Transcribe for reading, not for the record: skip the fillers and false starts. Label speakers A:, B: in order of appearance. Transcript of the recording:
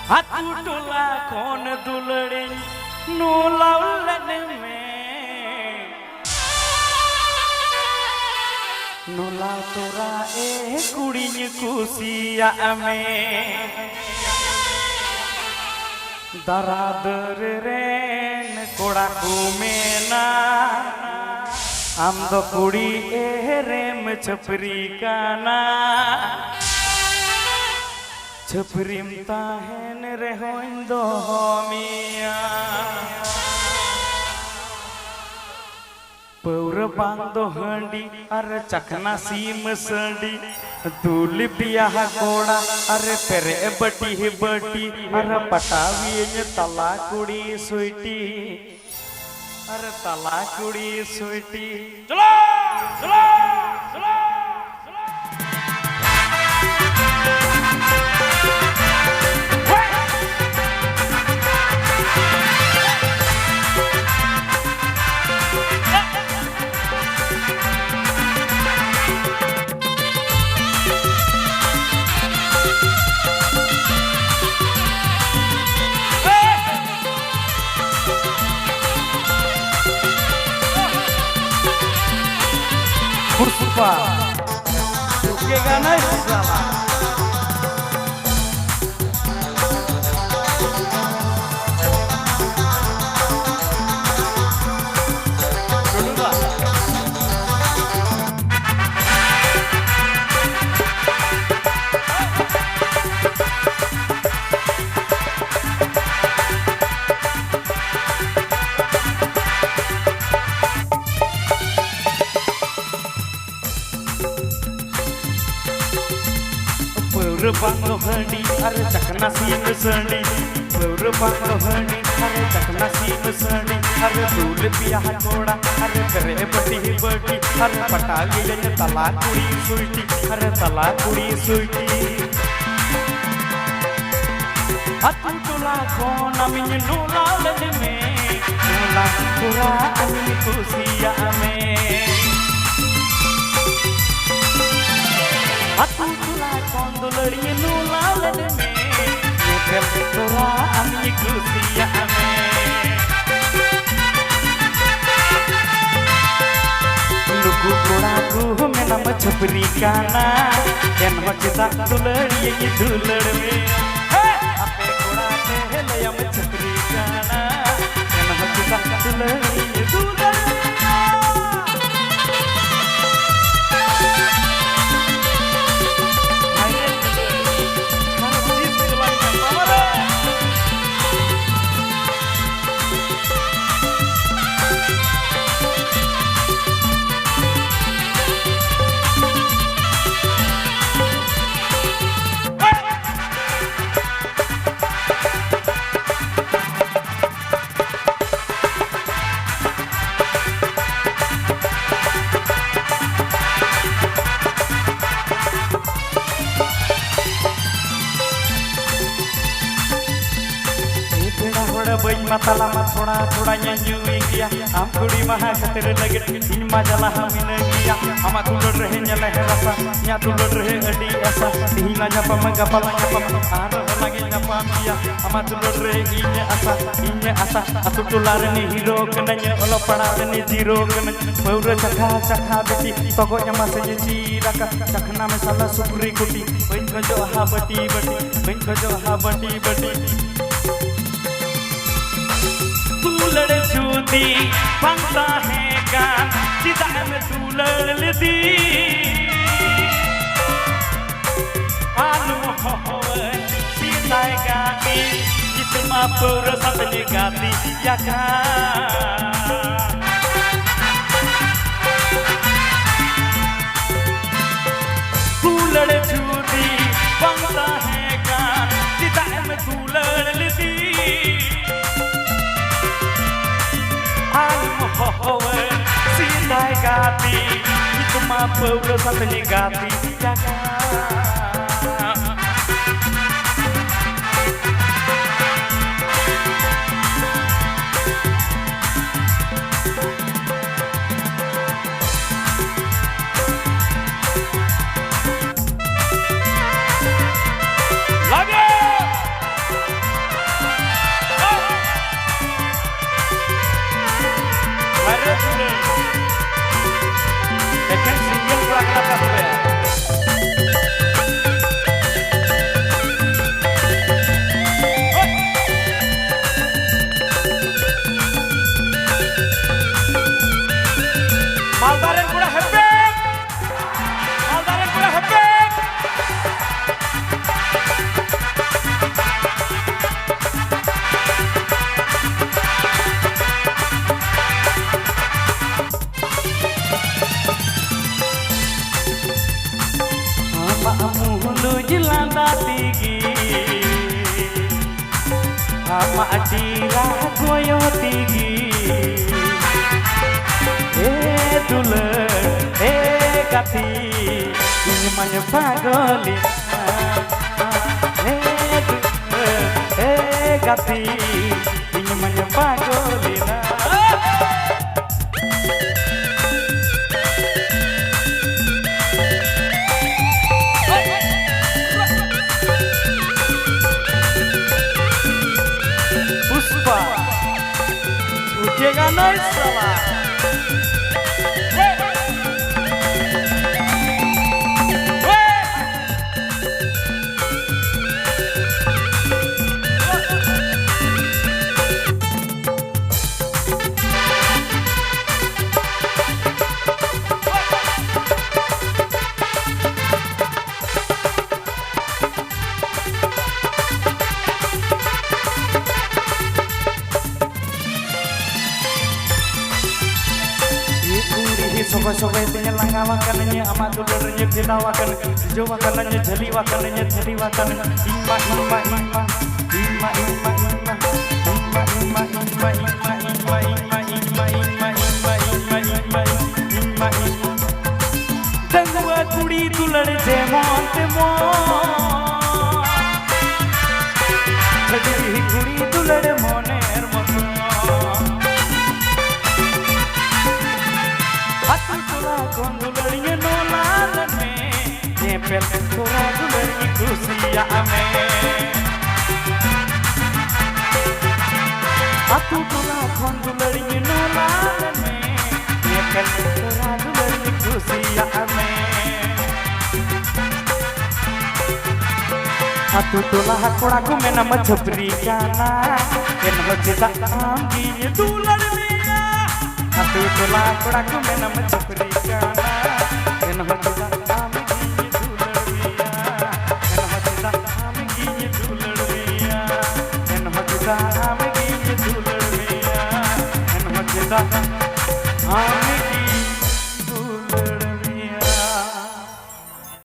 A: हाथू टोला कौन दुलड़ी नो लावलन में नो लाव तोरा ए कुड़ी कुसिया में दरादर रेन कोड़ा कुमेना आम दो कुड़ी ए रेम छपरी काना छपरीम ताहेन रेहोइन दो मिया पौर बांधो हंडी अरे चखना सीम संडी दूली पिया कोड़ा अरे पेरे बटी ही बटी अरे पटावी तला कुड़ी सुईटी अरे तला कुड़ी सुईटी चलो चलो चलो Kursupa, rukeगा नहीं साला। Puro handi, are chakna sim sandi. Puro handi, are chakna sim sandi. Are dul piya koda, are kare bati bati. Are patagi jane tala kudi suiti. Are tala kudi suiti. Hatu tola kona min nola lene. Nola pura ami kusiya me. Hatu tola kondo lari nola lene me. Nekel pura ami kusiya me. Lugu koda ku menam chapri kana. Yan macita dulari ye dular me. Ape koda te layam chapri kana. Yan macita dulari ye dular me. Bayi matala mat thoda thoda nyanyi gya am kudi maha khatir lage in majala hamin gya ama tulod rahe nyale rasa nya tulod rahe adi asa hina japa magapal nyapam ar lage nyapam gya ama tulod rahe inye asa atu tular ni hero kananya olo pada ni zero kan paura chakha beti togo nyama se jiraka chakna me sala supri kuti bain khojo ha bati bati bain khojo ha bati bati लड़ छूती पंता है का सीधा में तू लड़ लेती आलू हो सीधा गाती जितना पूरा सतले गाती या का तू लड़ छूती पंता है का सीधा में तू लड़ लेती Sindai gati, itu mah pura satunya gati, jaga. Lagi. ama adira goyo tigi dular gati ini manya pagolina dular gati ini manya pagolina Puspa llega no salah sobai-sobai tanya langgawakannya amat dulurnya dilawakan jawakannya jaliwakannya jaliwakan imma imma imma imma imma imma imma imma imma imma imma imma imma imma imma imma imma imma dangwa kudi dulur jemon temon jadi kudi dulur moner moto hati tola kondularinya nolaran me nyepel tola dulari kusia ame hati tola kondularinya nolaran me nyepel tola dulari kusia ame hati tola hakora ku mena majhapri kana en hojita amginya dular mea hati tola hakora ku mena majhapri kana en hojita amginya dular mea en hojita amginya dular mea en hojita amginya dular mea en hojita amginya